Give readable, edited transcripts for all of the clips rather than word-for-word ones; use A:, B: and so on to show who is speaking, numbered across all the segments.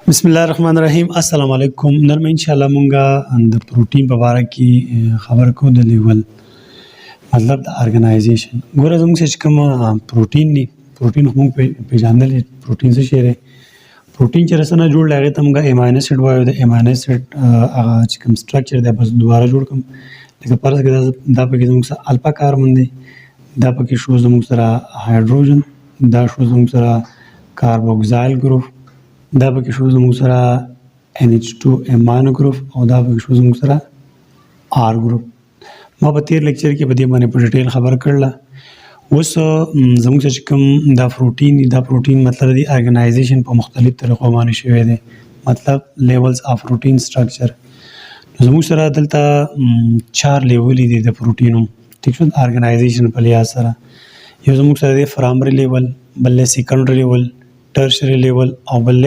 A: بسم الله الرحمن الرحیم. السلام علیکم. نن ان شاء الله مونږه د پروتین په اړه کې خبر کوو د لیول مطلب د ارګنایزیشن. ګوره زموږ چې کوم پروتین دی، پروتین موږ پیژندل پروتین څه شی دی. پروتین چې رسنه جوړ لغه ته موږ امینو اسید وایو. د امینو اسید هغه چې کوم سټرکچر دی بس دوباره جوړ کوم. لکه فرض کړه دا پکې زموږ سره الفا کاربن دی، دا پکې شو زموږ سره هایدروجن، دا شو زموږ سره کاربوکسایل ګروپ، دا پکې شو زموږ سره NH2 امینو ګروپ، او دا پکې شو زموږ سره R ګروپ. ما په تیر لیکچر کې په دې باندې په ډیټیل خبر کړله. اوس زموږ چې کوم دا پروتین دی، دا پروتین مطلب دی ارګنایزیشن په مختلف طریقو باندې شوی دی، مطلب لیولز اف پروتین سټرکچر. نو زموږ سره دلته 4 لیول دي د پروتینو، ټیک شو، ارګنایزیشن په لحاظ سره. یو زموږ سره دی پرایمری لیول، بل سیکنډری لیول، ټرشری لیول، او بل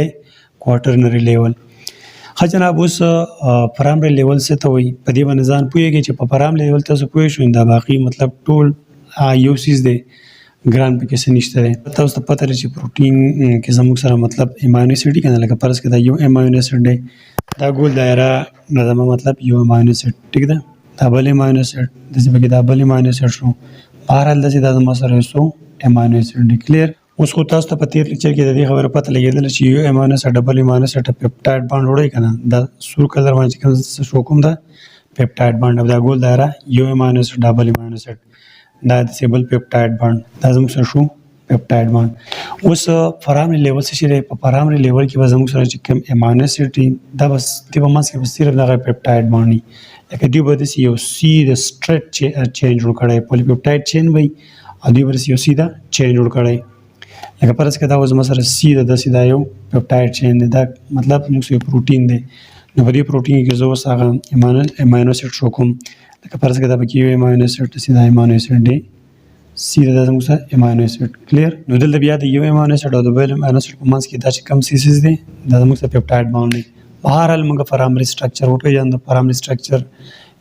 A: کوارټرنری لیول. ښه جناب، اوس پرایمری لیول څه ته وایي؟ په دې باندې ځان پوهېږئ چې په پرایمری لیول تاسو پوه شئ دا باقي مطلب ټول یو څیز دی، ګران پکې څه نشته دی. تاسو ته پته لري چې پروتین کې زموږ سره مطلب امینو اسید دی که نه، لکه فرض کړه دا یو امینو اسید دی، دا ګول دایره نو زما مطلب یو امینو اسید، ټیک ده. دا بل امینو اسید، داسې پکې دا بل امینو اسید شو. بهرحال داسې دا زما سره یو امینو اسید دی. کلیر؟ اوس خو تاسو ته په تیر لیکچر کې د دې خبره پته لګېدله چې یو امینو اسید ډبل امینو اسید پیپټاید بانډ جوړوي که نه. دا سور کلر باندې چې کوم شو کوم دا پیپټاید بانډ، دا ګول دایره یو امینو اسید ډبل امینو اسید، دا داسې بل پیپټاید بانډ، دا زموږ سره شو پیپټاید بانډ. اوس پرایمري لیول څه شی دی؟ په پرایمري لیول کې به زموږ سره چې کوم امینو اسید دی دا بس دې په منځ کې به صرف دغه پیپټاید بانډ وي. لکه دوی به داسې یو سیده سټریټ چین جوړ کړی، پولیپیپټاید چین وي، او دوی به داسې یو سیده چین جوړ کړی. لکه فرض کړه دا اوس زما سره سیده داسې دا یو پیپټاید چین دی، دا مطلب موږ یو پروتین دی. نو په دې پروتین کې زه اوس هغه امینو اسید شو کوم. لکه فرض کړه دا پکې یو امینو اسید، داسې دا امینو اسید دی، سیده دا زموږ سره امینو اسید. کلیر؟ نو دلته بیا د یو امینو اسید او د بل امینو اسید په منځ کې دا چې کوم سیسز دی دا زموږ سره پیپټاید بانډ دی. بهرحال موږ پرایمري سټرکچر وپېژندو. پرایمري سټرکچر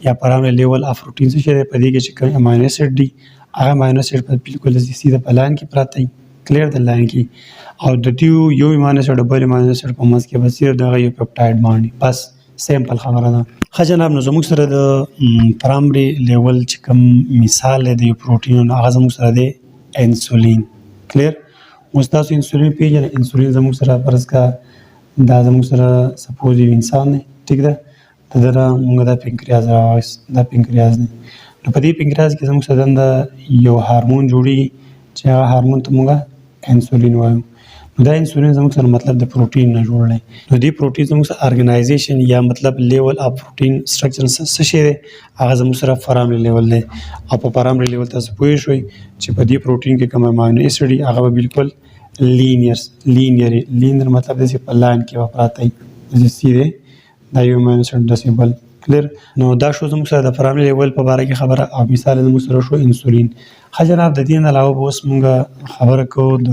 A: یا پرایمري لیول اف پروتین څه شی دی؟ په دې کې چې کوم امینو اسید دی هغه امینو اسید په بالکل سیده په لاین کې پراته دي، کلیر د لاین کې، او د دې یو امینو اسید او بل امینو اسید په منځ کې به صرف دغه یو پیپټاید بانډ وي. بس سیمپل خبره ده. ښه جناب، نو زموږ سره د پرایمري لیول چې کوم مثال دی د یو پروتین نو هغه زموږ سره دی انسولین. کلیر؟ اوس تاسو انسولین پېژنئ. انسولین زموږ سره فرض کړه دا زموږ سره سپوز یو انسان دی، ټیک ده، د ده نه موږ دا پنکریاز راواخیست، دا پنکریاز دی. نو په دې پنکریاز کې زموږ سره دنده یو هارمون جوړېږي چې هغه هارمون ته موږ انسولین وایو. نو دا انسولین زموږ سره مطلب د پروتین نه جوړ دی. نو دې پروتین زموږ سره ارګنایزیشن یا مطلب لیول اف پروتین سټرکچر څه شی دی؟ هغه زموږ سره پرایمري لیول دی. او په پرایمري لیول تاسو پوه شئ چې په دې پروتین کې کوم امینو اسید دی هغه به بالکل لینیر مطلب داسې په لاین کې به پراته وي، داسې سیده دا یو امینو اسید داسې بل. کلیر؟ نو دا شو زموږ سره د پرایمري لیول په باره کې خبره، او مثال زموږ سره شو انسولین. ښه جناب، د دې نه علاوه به اوس موږ خبره کوو د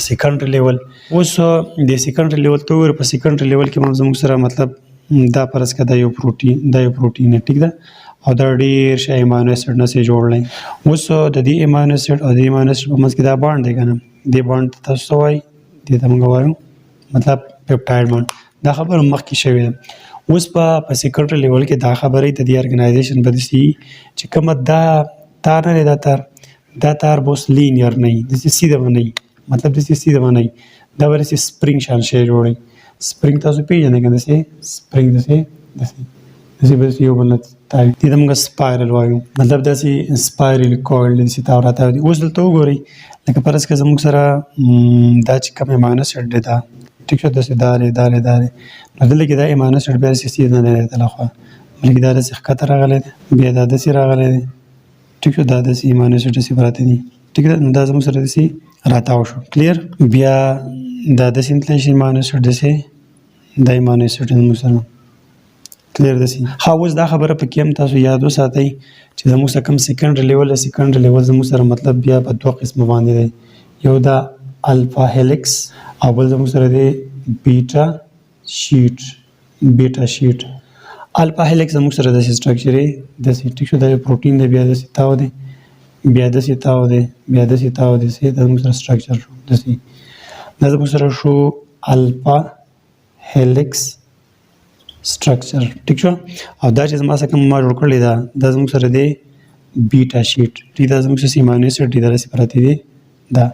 A: سیکنډري لیول. اوس د سیکنډري لیول ته وګورئ. په سیکنډري لیول کې هم زموږ سره مطلب دا فرض کړه دا یو پروتین دی، ټیک ده، او دا ډېر ښه امینو اسید نه سې جوړ دی. اوس د دې امینو اسید او د امینو اسید په منځ کې دا بانډ دی که نه، دې بانډ ته تاسو څه وایي؟ دې ته موږ وایو مطلب پیپټاید بانډ. دا خبره مخکې شوې ده. اوس په سیکنډري لیول کې دا خبرې د دې ارګنایزیشن به داسې چې کومه دا تار نه دی، دا تار به اوس لینیر نه وي، داسې سیده به نه وي، مطلب داسې سیده به نه وي، دا به داسې سپرینګ شان شی جوړوي. سپرینګ تاسو پېژنئ که داسې سپرینګ داسې به داسې یو بل نه تاوي، دې ته موږ سپایرل وایو، مطلب داسې سپایرل کویل داسې تاو راتاو دي. اوس دلته وګورئ، لکه فرض کړه زموږ سره دا چې کوم امینو اسید دی دا ټیک شو، داسې دا دی. نو دلته کې دا امینو اسید بیا داسې سیده نه دی تللی خوا، بلکې دا داسې ښکته راغلی دی، بیا دا داسې راغلی دی، ټیک شو، دا داسې امینو اسید داسې پراته دي، ټیک ده. نو دا زموږ سره داسې راتاو شو. کلیر؟ بیا دا داسې تللی شي امینو اسید، داسې دا امینو اسید زموږ سره کلیر داسې. ښه، اوس دا خبره پکې هم تاسو یاد وساتئ چې زموږ سره کوم سیکنډري لیول دی. سیکنډري لیول زموږ سره مطلب بیا په 2 قسمه باندې دی. یو دا الفا هیلکس او بل زموږ سره دی بیټا شیټ. الفا هیلکس زموږ سره داسې سټرکچر دی، داسې ټیک شو، دا یو پروتین دی، بیا داسې تاو دی، بیا داسې تاو دی، بیا داسې تاو دی، دا زموږ سره سټرکچر شو. داسې دا زموږ سره شو الفا هیلکس سټرکچر ټیک شو او دا چې زما څخه ما جوړ کړی دا زموږ سره دی بیټا شیټ ټیک دا زموږ سره امینو اسید دی دا سره پراته دي دا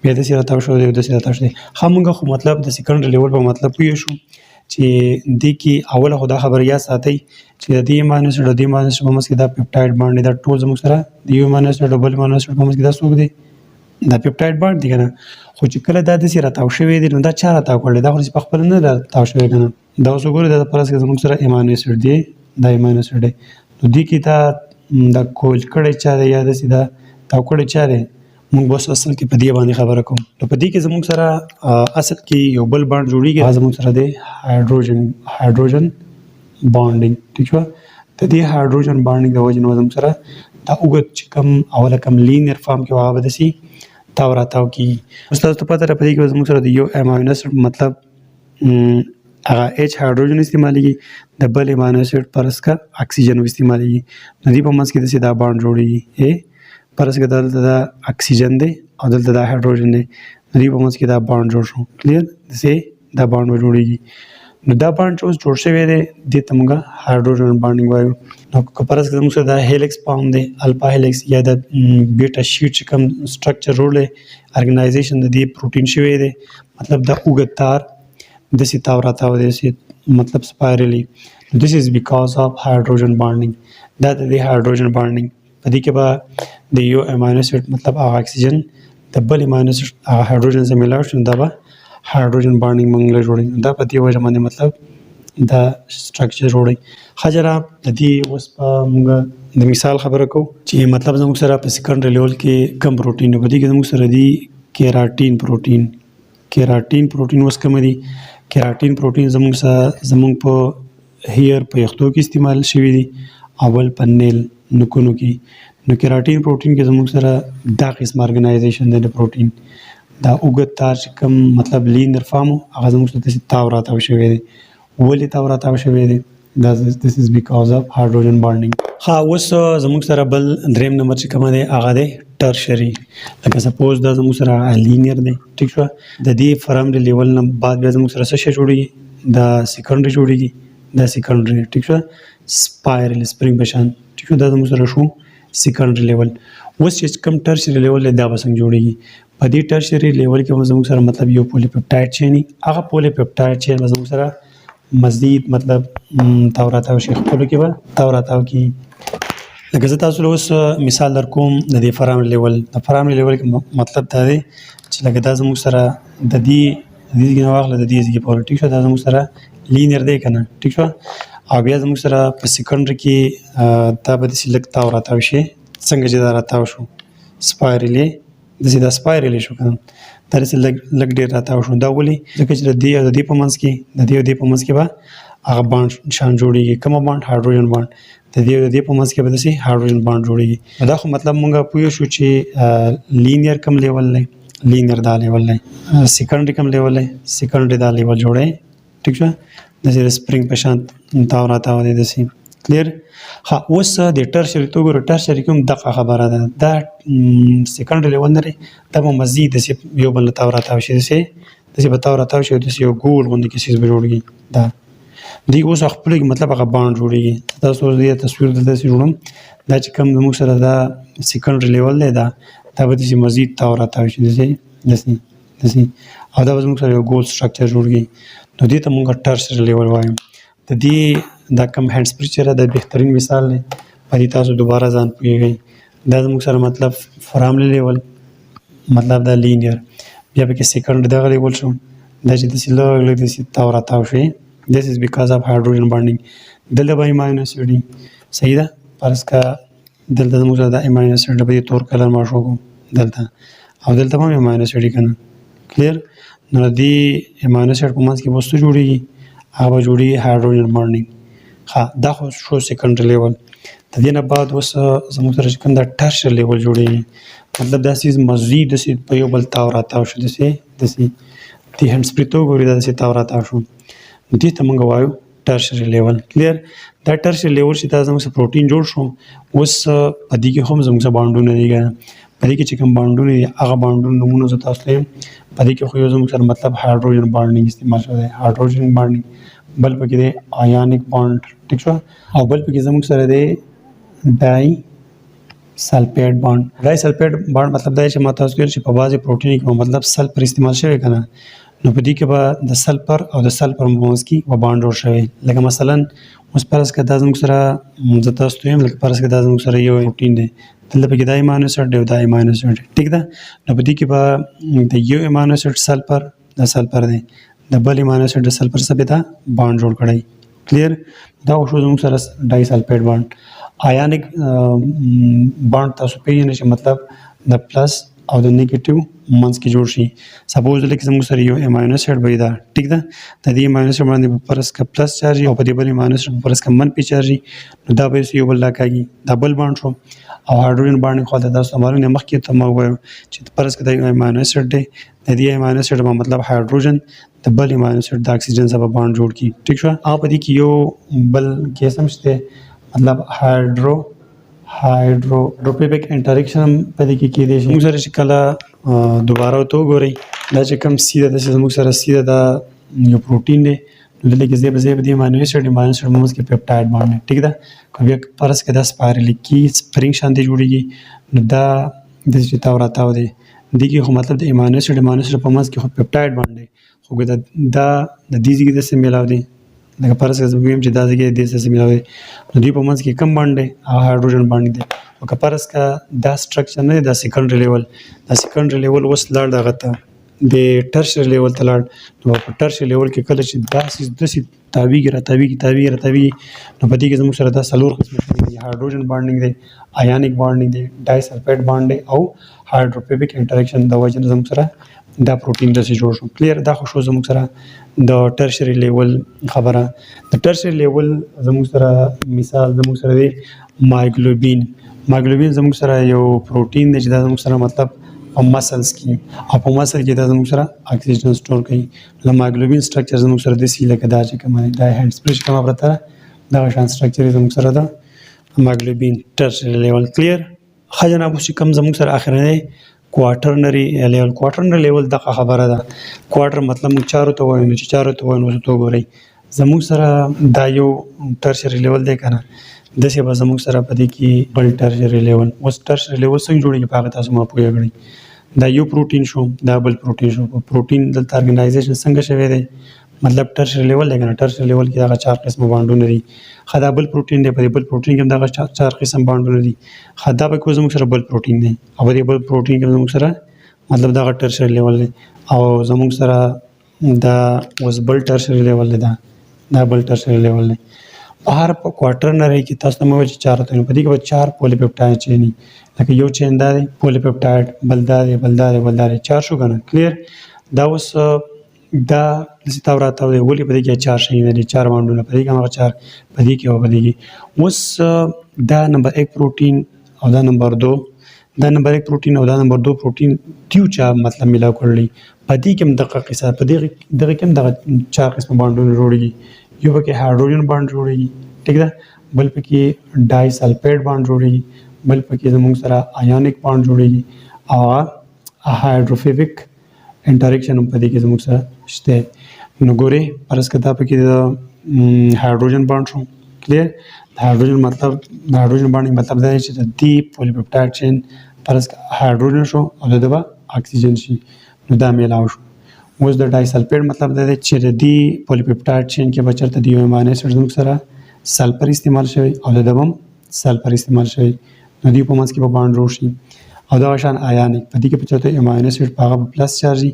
A: بیا د سره تاو شو دی د سره تاو شو دی همغه خو مطلب د سیکنډري لیول په مطلب پوه شو چې د کی اوله خدا خبر یا ساتي چې د امینو اسید د امینو اسید په مس کې دا پپټاید باندې دا ټول زموږ سره د امینو اسید ډبل امینو اسید په مس کې دا څوک دی دا پپټاید باند دی کنه خو چې کله دا د سره تاو شوی دی نو دا چا تاو کړل دا خو په خپل نه تاو شوی کنه دا اوس وګورئ دا پرس کې زموږ سره امینو اسید دی دا امینو اسید دی نو دی کې دا کول کړي چا دی یا د سیدا تاو کړي چا دی موږ بس اصل کې په دې باندې خبره کوم نو په دې کې زموږ سره اصل کې یو بل باند جوړیږي زموږ سره دی هایدروجن بانډینګ ٹھیک شو د دې هایدروجن بانډینګ د وجه نو زموږ سره دا وګت چې کم اوله کم لینیر فارم کې واه بدسي تاو راتاو کی استاد ته پته را پدې کې زموږ سره د یو امینو اسید مطلب هغه ایچ هایدروجن استعمالېږي د بل امینو اسید پرس کا اکسیجن استعمالېږي نو دې په منځ کې د سیدا باند جوړیږي پرس کې دلته دا اکسیجن دی او دلته دا هایدروجن دی نو دې په منځ کې دا باند جوړ شو کلیر دسه دا باند جوړیږي نو دا باند چې جوړ شوی دی د تمګه هایدروجن باندینګ وایو نو پرس کې موږ دا هیلکس فارم دی الفا هیلکس یا د بیټا شیټ چې کوم سټرکچر رول ارګنایزیشن د دې پروتین شوی دی مطلب دا اوګتار د سی تاو راتاو د سی مطلب سپایرلی this is because of hydrogen bonding دا د هایدروجن باندینګ په دې کې به د یو امینو اسید مطلب اکسیجن د بل امینو اسید هایدروجن سره ملاوي شي دا به هایدروجن باندینګ موږ له جوړي دا په دې وجه باندې مطلب دا سټرکچر جوړي خجره د دې اوس په موږ د مثال خبره کو چې مطلب زموږ سره په سیکنډري لیول کې کم پروتین په دې کې زموږ سره دی کیراتین پروتین اوس کوم دی کیراتین پروتین زموږ په هیر په یختو کې استعمال شوی دی اول پنل نکونو کې نو کیراتین پروتین کې زموږ سره دا قسم ارګنایزیشن دی د پروتین دا اوږد تار چې کوم مطلب لینر فارم هغه زموږ سره تاو راتاو شوی دی ولې تاو راتاو شوی دی this is because of hydrogen bonding ها اوس زموږ سره بل دریم نمبر چې کوم دی هغه دی ټرشري لکه سپوز دا زموږ سره لینیر دی ټیک شو د دې فرامري لیول نه بعد بیا زموږ سره څه شي جوړیږي دا سیکنډري جوړیږي دا سیکنډري ټیک شو سپایرل سپرینګ بشان ټیک شو دا زموږ سره شو سیکنډري لیول اوس چې کوم ټرشري لیول دا به څنګه جوړیږي په دې ټرشري لیول کې زموږ سره مطلب یو پولی پپټاید چین هغه پولی پپټاید چین زموږ سره مزید مطلب تاو راتاو شي خپل کې به تاو راتاو کی لکه زه تاسو له اوس مثال در کوم د دې فرامري لیول کې مطلب دا دی چې لکه دا زموږ سره د دې نه واخله د دې ځای په ټیک شو دا زموږ سره لینیر دی کنه ټیک شو او بیا زموږ سره په سیکنډري کې دا به د سیلک تاو راتاو شي څنګه چې دا راتاو شو سپایرلی د سیدا سپایرلی شو کنه دا لګ ډیر راتاو شو دا ولي ځکه چې د دې په منځ کې به هغه باند شان جوړیږي کوم باند هایدروجن باند د دې په منځ کې به د هایدروجن باند جوړیږي دا خو مطلب مونږه پوه شو چې لینیر کم لیول نه لینیر دا لیول نه سیکنډري کم لیول نه سیکنډري دا لیول جوړه ٹھیک شو د سپرینګ په شان تاو راتاو دي دسي کلیر ها اوس د ټرشري تو ګور ټرشري کوم دغه خبره ده دا سیکنډري لیول نه دا مزید یو بل تاو راتاو شي دسي په تاو راتاو شي دسي یو ګول غونډه کې سیس جوړیږي دا دی اوس خپل مطلب هغه باند جوړیږي تاسو دې تصویر دلته جوړم دا چې کوم موږ سره دا سیکنډري لیول دی دا به د مزید تاو راتاو شي دسي او دا موږ سره یو ګول سټرکچر جوړیږي نو دې ته موږ ټرشري لیول وایو د دې دا کم هاند سپریچر د بهترین مثال دی په دې تاسو دوباره ځان پوهیږئ دا موږ سره مطلب فرامري لیول مطلب دا لینیر بیا به کې سیکنډري دغه لیول شو دا چې د لږ د تاو راتاو شي this is because of hydrogen bonding دلته به امینو اسید صحیح ده پرس کا دلته موږ دا امینو اسید په تور کلر ما شو دلته او دلته هم امینو اسید کنه کلیر نو دی امینو اسید په منځ کې وستو جوړیږي هغه جوړیږي هایدروجن بانډینګ ها دا خو شو سیکنډري لیول د دې نه بعد اوس زموږ سره کوم دا ټرشري لیول جوړیږي مطلب دا سیز مزید په یو بل تاو راتاو شو دسي د هند سپریتو ګوري دا سي تاو راتاو شو دې ته موږ وایو ټرشري لیول کلیر دا ټرشري لیول چې تاسو موږ پروتین جوړ شو اوس په دې کې هم زموږ باندونه دي په په دې کې چې کوم بانډونه دي هغه بانډونه نومونه زه تاسو ته په دې کې خو یو زموږ سره مطلب هایدروجن بانډینګ استعمال شوی دی هایدروجن بانډینګ بل پکې دی آیانیک بانډ ټیک شو او بل پکې زموږ سره دی ډای سلفیټ بانډ ډای سلفیټ بانډ مطلب دا چې ما تاسو ویل چې په بعضې پروټین کې مطلب سلفر استعمال شوی که نه نو په دې کې به د سلفر او د سلفر په منځ کې به بانډ جوړ شوی لکه مثلا اوس فرض کړه دا زموږ سره زه تاسو ته وایم لکه فرض کړه دا زموږ سره یو پروټین دی دلته پکې دا امینو اسید دی او دا امینو اسید دی ټیک ده نو په دې کې به د یو امینو اسید سلفر د سلفر دی د بل امینو اسید د سلفر سره به دا بانډ جوړ کړی کلیر دا شو زموږ سره ډای سلفیټ بانډ آیانیک بانډ تاسو پیژنئ چې مطلب د پلس او د نیگیټیو منځ کې جوړ شي سپوز لکه زموږ سره یو امینو اسید وي دا ټیک ده د دې امینو اسید باندې په فرض کې پلس چارج او په دې بل امینو اسید په فرض کې منفي چارج نو دا به یو بل راکاږي دا بل بانډ شو او هایدروجن بانډ خو د تاسو معلومه مخکې ته مو وایو چې فرض کې د امینو اسید دی د دې امینو اسید مطلب هایدروجن د بل امینو اسید د اکسیجن سره بانډ جوړ کی ټیک شو او په دې کې یو بل کیس هم شته مطلب هایدروفوبیک انټریکشن په دې کې کېدای شي موږ سره چې کله دوباره ورته وګورئ دا چې کوم سیده د زموږ سره سیده دا یو پروټین دی نو دلته کې زیب د امینو اسید منځ کې پیپټاید باندې ټیک ده که بیا فرض کې دا سپایرل کې سپرینګ شانتي جوړیږي نو دا د چې تاو راتاو دی دې کې خو مطلب د امینو اسید په منځ کې خو پیپټاید باندې خو دا د دې ځای د سره ملاو دی لکه فرض کړه زه وایم چې دا ځای د سره ملاو دی نو دوی په منځ کې کم باند دی او هایدروجن باند دی او که فرض کړه دا سټرکچر نه دی دا سیکنډري لیول دا سیکنډري لیول اوس لاړ دغه ته د ټرشري لیول ته لاړ نو په ټرشري لیول کې کله چې داسې تاویږي نو په دې کې زموږ سره دا څلور قسمه دي هایدروجن بانډینګ دی آیانیک بانډینګ دی ډای سلفیټ بانډ دی او هایدروفوبیک انټریکشن د وجه نه زموږ سره دا پروټین داسې جوړ شو کلیر دا خو شو زموږ سره د ټرشري لیول خبره د ټرشري لیول زموږ سره مثال زموږ سره دی مایګلوبین زموږ سره یو پروټین دی چې دا زموږ سره مطلب په مسلز کې او په مسل کې دا زموږ سره اکسیجن سٹور کوي د مایګلوبین سټرکچر زموږ سره داسې لکه دا چې کومه دا هند سپریش کومه پرته دا شان سټرکچر زموږ سره دا مایګلوبین ټرشري لیول کلیر ښه جناب اوس چې کوم زموږ سره اخرنی کوارټرنري لیول دغه خبره ده کوارټر مطلب موږ چارو ته وایو چې چارو ته وایو ته وګورئ زموږ سره دا یو ټرشري لیول دی که نه داسې به زموږ سره په دې کې بل ټرشري لیول اوس ټرشري لیول څنګه جوړېږي په هغه تاسو ما پوهه کړئ دا یو پروټین شو دا بل پروټین شو پروټین دلته ارګنایزیشن څنګه شوی دی مطلب ټرشري لیول دی که نه ټرشري لیول کې دغه 4 قسمه بانډونه دي ښه دا بل پروټین دی په دې بل پروټین کې هم دغه 4 قسم بانډونه دي ښه دا به زموږ سره بل پروټین دی او په دې بل پروټین کې زموږ سره مطلب دغه ټرشري لیول دی او زموږ سره دا اوس بل ټرشري لیول دی دا بل ټرشري لیول دی هر په کوارټرنري کې تاسو ته مو چې 4 ته په دې کې به 4 پولیپپټاید چین لکه یو چین دا دی پولیپپټاید بل دا 4 شو کنه کلیر دا اوس دا د تاو راتاو دی ولې په دې کې 4 شي نه دي 4 باندونه په دې کې هغه 4 په دې کې او په دې کې اوس دا نمبر 1 پروټین او دا نمبر 2 دا نمبر 1 پروټین او دا نمبر 2 پروټین تیو چا مطلب ملاو کړلی په دې کې هم دغه قصه په دغه کې هم دغه 4 قسم باندونه جوړیږي یو پکې هایدروجن باند جوړیږي ټیک ده بل پکې ډای سلفیټ باند جوړیږي بل پکې زموږ سره آیانیک باند جوړیږي او هایدروفوبیک انټریکشن په دې کې زموږ سره شته نو ګوري فرض کړه دا پکې د هایدروجن باند شو کلیر د هایدروجن باندې مطلب دا چې د دې پولیپپټاید چین فرض هایدروجن شو او دغه اکسیجن شي نو دا میلاو شو اوس د ډای سلفیټ مطلب دا دی چې د دې پولیپپټاید چین کې به چېرته د یو امینو اسید زموږ سره سلفر استعمال شوی او د دغه هم سلفر استعمال شوی نو دوی په منځ کې به بانډ جوړ شي او دغه شان آیانیک په دې کې به چېرته امینو اسید په هغه به پلس چارج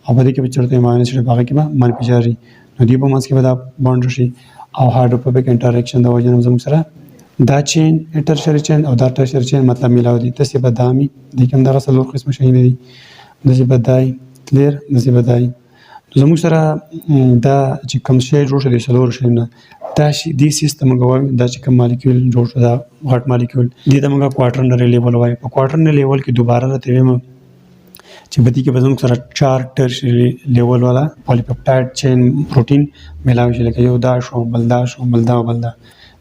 A: او په دې کې به چېرته امینو اسید په هغه کې به منفي چارج نو دوی په منځ کې به دا بانډ جوړ شي او هایدروفوبیک انټریکشن د وجه نه زموږ سره دا چین ټرشري چین او دا ټرشري چین مطلب میلاو دي داسې به دامي دې کې هم دغه څلور قسمه شیونه دي داسې به دای کلیر داسې به دای زموږ سره دا چې کوم شی جوړ شو د څلور شیونه دا شي دې سیستم غواړي دا چې کوم مالیکول جوړ شو دا غټ مالیکول دې ته موږ کوارټرنري لیول وایي په کوارټرنري لیول کې دوباره راته وایم چې په دې کې به زموږ سره 4 ټرشري لیول والا پولیپپټاید چین پروټین میلاوي شي لکه یو دا شو بل دا شو بل دا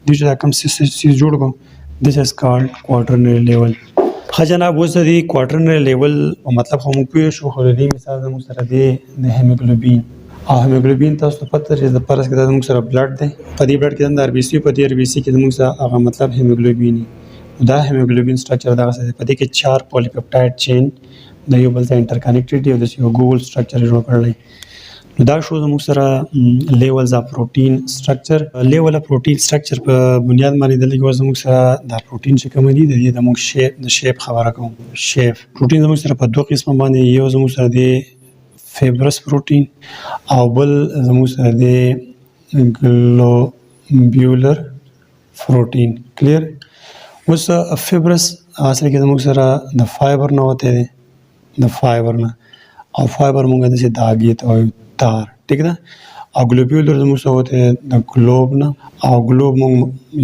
A: دې چې دا کوم سیس جوړ کو دس از کالډ کوارټرنري لیول ښه جناب اوس د دې کوارټرنري لیول مطلب خو موږ پوه شو خو د دې مثال زموږ سره دی د هیموګلوبین او هیموګلوبین تاسو ته پته چې د فرض کې دا زموږ سره بلډ دی په دې بلډ کې د آر بي سي په دې آر بي سي کې زموږ سره هغه مطلب هیموګلوبین دا هیموګلوبین سټرکچر دغه څه دی په دې کې 4 پولیپپټاید چین د یو بل سره انټر کنیکټډ دي او د یو ګول سټرکچر جوړ کړل نو دا شو زموږ سره لیولز اف پروتین سټرکچر لیول اف پروتین سټرکچر په بنیاد باندې د لګو زموږ سره د پروتین چې کوم دي د دې د موږ شیپ د شیپ خبره کوم شیپ پروتین زموږ سره په دوه قسمه باندې یو زموږ سره د فیبرس پروتین او بل زموږ سره د ګلوبولر پروتین کلیر اوس فیبرس اصل کې زموږ سره د فایبر نه وته دي د فایبر نه او فایبر مونږ د داګې ته تار ٹھیک ده او ګلوبولر زموږ سره وته د ګلوب نه او ګلوب مونږ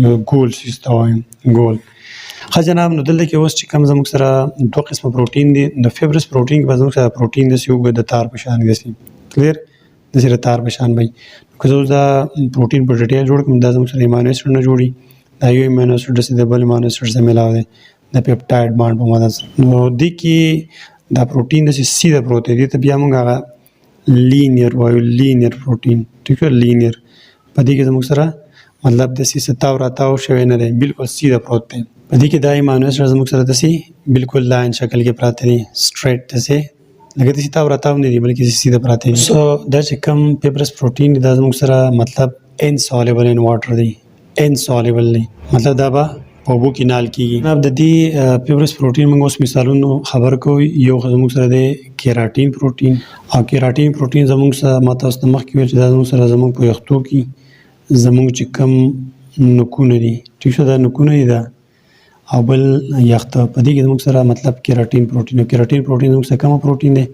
A: یو ګول سیسته وایم ګول ښه جناب نو دلته کې اوس چې کوم زموږ سره دوه قسمه پروتین دي د فیبرس پروتین کې زموږ سره پروتین د سیو د تار په شان دي کلیر د سره تار په شان وي که زه دا پروتین په ډیټیل جوړ کوم دا زموږ سره امینو اسید نه جوړي دا یو امینو اسید د بل امینو اسید سره ملاوي دي د پیپټاید باند په مدد نو د کې دا پروتین د سیده پروتین دي ته بیا موږ هغه لینیر وایو لینیر پروتین ټیک ہے لینیر په دې کې زموږ سره مطلب د سیسه تاو راتاو شوی نه دی بالکل سیده پروت دی په دې کې دا امینو اسید زموږ سره دسي بالکل لاین شکل کې پراته دي سټریټ دسي لکه دسي تاو راتاو نه دي بلکې سیده پراته دي سو دا چې کوم فیبرس پروتین دا زموږ سره مطلب انسولبل ان واټر دی انسولبل نه مطلب دا به په اوبو کې نال کېږي جناب د دې فیبرس پروتین موږ اوس مثالونو خبر کوو یو زموږ سره د کیراټین پروتین او کیراټین پروتین زموږ سره ما تاسو ته مخکې ویل چې دا زموږ سره زموږ په یختو کې زموږ چې کوم نکونه دي ټیک شو دا نکونه دي دا او بل یخته په دې کې زموږ سره مطلب کیراټین پروتین او کیراټین پروتین زموږ سره کوم پروتین دی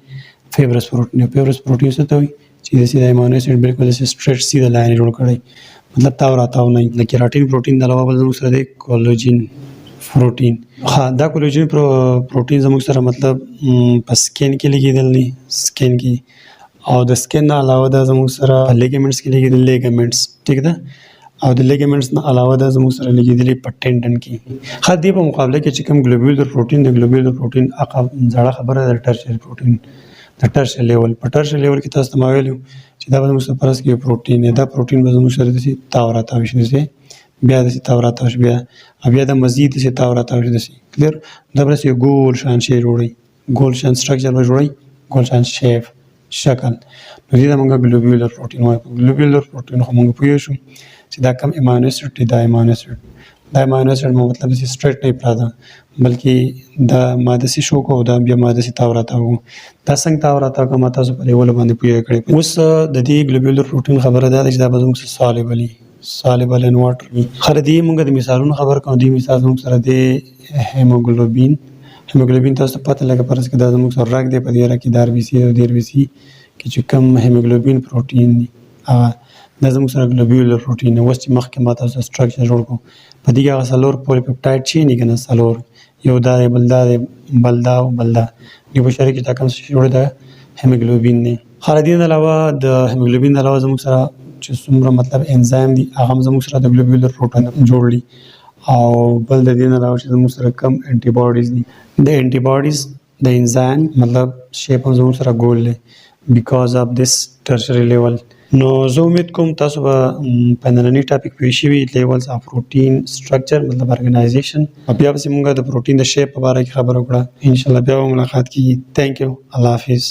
A: فیبرس پروتین فیبرس پروتین څه ته وایي چې د سیده امینو اسید بالکل د سټریټ سیده لاین جوړ کړی مطلب تاو راتاو نه د کیراټین پروتین د علاوه بل زموږ سره د کولاجین پروتین ها دا کولاجین پروتین زموږ سره مطلب په سکین کې لګیدل نه سکین کې او د سکین نه علاوه دا زموږ سره لیګمنټس کې لګیدل لیګمنټس ټیک ده او د لیګمنټس نه علاوه دا زموږ سره لګیدل په ټینډن کې ها دې په مقابله کې چې کوم ګلوبولر پروتین د ګلوبولر پروتین زړه خبره د ټرشری پروتین د ټرشری لیول په ټرشری لیول کې تاسو ته ویلو چې دا به زموږ سره پرس کې پروتین دی دا پروتین به زموږ سره دسي تاو راتاو شي دسي بیا دسي تاو راتاو شي بیا د مزید دسي تاو راتاو شي دسي کلیر دا به یو ګول شان شی جوړي ګول شان سټرکچر به جوړي ګول شان شیپ شکل نو دې موږ ګلوبولر پروتین وایو ګلوبولر پروتین خو موږ پوه شو چې دا کم امینو اسید دی دا امینو اسید مطلب چې سټریټ نه پراته بلکې دا ماده سي شو کو دا بیا ماده سي تاو راتاو دا څنګه تاو راتاو کوم تاسو په لیول باندې پوهه کړئ اوس د دې ګلوبولر پروتین خبره ده چې دا به زموږ سالبلی سالبل ان واټر خره دې موږ د مثالونو خبر کوو دې مثال زموږ سره د هیموګلوبین تاسو پته لګه پرس کې دا زموږ سره راګ دی په دې را کې دار بي سي او دیر بي سي کې چې کوم هیموګلوبین پروتین دی دا زموږ سره ګلوبولر پروتین اوس چې مخکې ما تاسو سټرکچر جوړ کو په دې کې هغه څلور پولیپپټاید چین دي کنه څلور یو دا بل دا یو بشری کې دا کوم څه جوړ ده هیموګلوبین دی خره دې علاوه د هیموګلوبین علاوه زموږ سره چې څومره مطلب انزایم دي هغه زموږ سره د ګلوبولر پروتین جوړلی او بل د دې علاوه چې زموږ سره کم انټي باډیز دي د انټي باډیز د انزایم مطلب شیپ هم زموږ سره ګول دی بیکاز اف دیس ټرشری لیول نو زه امید کوم تاسو به په نننی ټاپک پوه شوي لیولز اف پروتین سټرکچر مطلب ارګنایزیشن او بیا به موږ د پروتین د شیپ په اړه خبرې وکړه ان شاء الله بیا ملاقات کیږي ثانک یو الله حافظ